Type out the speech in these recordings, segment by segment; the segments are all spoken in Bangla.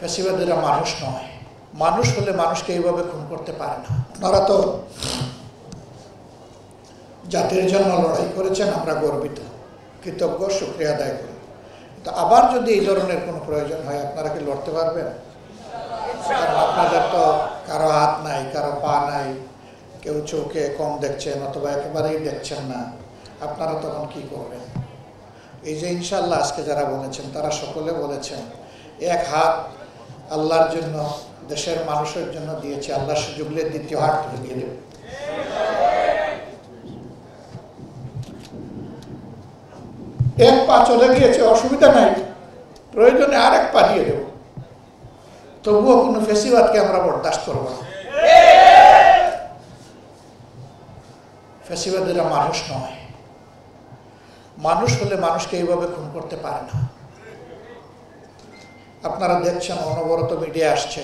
ফ্যাসিবাদীরা মানুষ নয়, মানুষ হলে মানুষকে এইভাবে খুন করতে পারে না। আপনারা তো জাতির জন্য লড়াই করেছেন, আমরা গর্বিত, কৃতজ্ঞ, শুকরিয়া আদায় করি। তো আবার যদি এই ধরনের কোনো প্রয়োজন হয় আপনারা কি লড়তে পারবেন? কারণ আপনাদের তো কারো হাত নাই, কারো পা নাই, কেউ চোখে কম দেখছেন অথবা একেবারেই দেখছেন না, আপনারা তখন কি করবেন? এই যে ইনশাআল্লাহ আজকে যারা বলেছেন তারা সকলে বলেছেন এক হাত আল্লাহর জন্য, দেশের মানুষের জন্য দিয়েছে, আল্লাহ সুযোগ দিলে দ্বিতীয় হাত দিয়ে দেবে। এক পা চলে গিয়েছে, অসুবিধা নাই, প্রয়োজনে আর এক পা দিয়ে দেব, তবুও কোনো ফ্যাসিবাদকে আমরা বরদাস্ত করব না। ফ্যাসিবাদীরা মানুষ নয়, মানুষ হলে মানুষকে এইভাবে খুন করতে পারে না। আপনারা দেখছেন অনবরত মিডিয়া আসছে,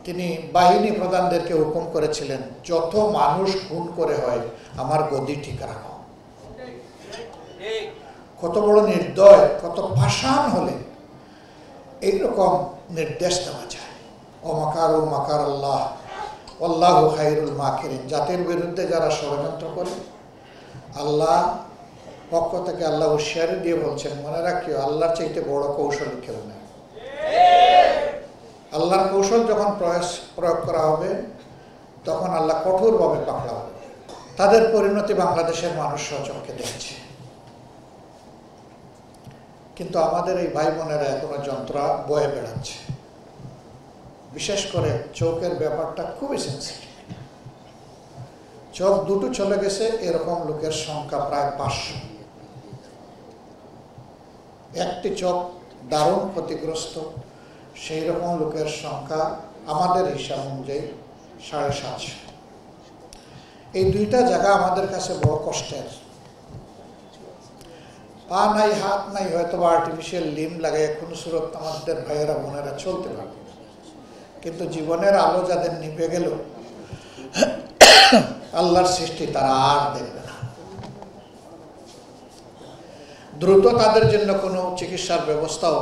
তিনি বাহিনী প্রধানদেরকে হুকুম করেছিলেন যত মানুষ খুন করে হয় আমার গদি ঠিক রাখো। কত বড় নির্দয়, কত পাষাণ হলে এইরকম নির্দেশ দেওয়া যায়। ওমাকারু মাকার আল্লাহ আল্লাহু খায়রুল মাকিরিন। জাতির বিরুদ্ধে যারা ষড়যন্ত্র করে আল্লাহ পক্ষ থেকে আল্লাহ হুঁশিয়ারি দিয়ে বলছেন, মনে রাখিও আল্লাহর চাইতে বড় কৌশল কেউ নেই। আল্লাহর কৌশল যখন প্রয়োগ করা হবে তখন আল্লাহ কঠোরভাবে পাকড়া হবে। তাদের পরিণতি বাংলাদেশের মানুষ স্বচক্ষে দেখছে। কিন্তু আমাদের এই ভাই বোনেরা এখনো যন্ত্রণা বয়ে বেড়াচ্ছে। বিশেষ করে চোখের ব্যাপারটা খুবই সেন্সিটিভ। চোখ দুটো চলে গেছে এরকম লোকের সংখ্যা প্রায় 500। একটি চোখ দারুণ ক্ষতিগ্রস্ত, সেই রকম লোকের সংখ্যা আমাদের হিসাব অনুযায়ী 750। এই দুইটা জায়গা আমাদের কাছে বড় কষ্টের। পা নাই, হাত নাই, হয়তো বা আর্টিফিশিয়াল লিম লাগে কোনো সুরত আমাদের ভাইয়েরা বোনেরা চলতে পারে, কিন্তু জীবনের আলো যাদের নিভে গেল আল্লাহর সৃষ্টি তারা আর দেখবে না। দ্রুত তাদের জন্য কোনো চিকিৎসার ব্যবস্থাও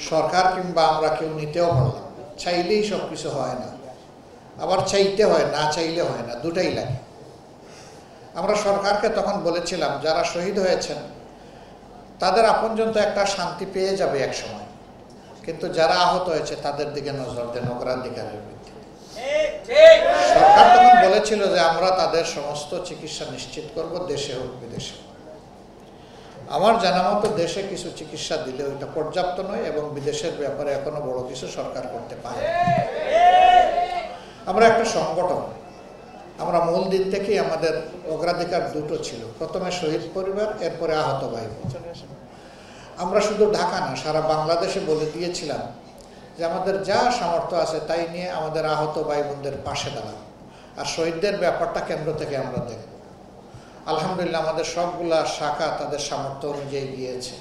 সরকার কিংবা আমরা কেউ নিতেও পারলাম। চাইলেই সব কিছু হয় না, আবার চাইতে হয়, না চাইলে হয় না, দুটাই লাগে। আমরা সরকারকে তখন বলেছিলাম যারা শহীদ হয়েছেন তাদের আপনজন তো একটা শান্তি পেয়ে যাবে এক সময়, কিন্তু যারা আহত হয়েছে তাদের দিকে নজর দেন অগ্রাধিকারের ভিত্তিতে। সরকার তখন বলেছিল যে আমরা তাদের সমস্ত চিকিৎসা নিশ্চিত করব, দেশে হোক বিদেশে। আমার জানা মতো দেশে কিছু চিকিৎসা দিলে ওইটা পর্যাপ্ত নয় এবং বিদেশের ব্যাপারে এখনো বড় কিছু সরকার করতে পারে। আমরা একটা সংগঠন, আমরা মূল দিন থেকেই আমাদের অগ্রাধিকার দুটো ছিল, প্রথমে শহীদ পরিবার, এরপরে আহত ভাই বোন। আমরা শুধু ঢাকা না, সারা বাংলাদেশে বলে দিয়েছিলাম যে আমাদের যা সামর্থ্য আছে তাই নিয়ে আমাদের আহত ভাই বোনদের পাশে দাঁড়ান, আর শহীদদের ব্যাপারটা কেন্দ্র থেকে আমরা দেখব। আলহামদুলিল্লাহ আমাদের সবগুলা শাখা তাদের সামর্থ্য অনুযায়ী গিয়েছে।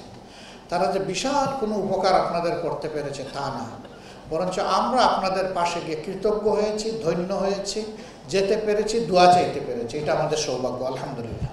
তারা যে বিশাল কোনো উপকার আপনাদের করতে পেরেছে তা না, বরঞ্চ আমরা আপনাদের পাশে গিয়ে কৃতজ্ঞ হয়েছি, ধন্য হয়েছি, যেতে পেরেছি, দোয়া চাইতে পেরেছি। এটা আমাদের সৌভাগ্য, আলহামদুলিল্লাহ।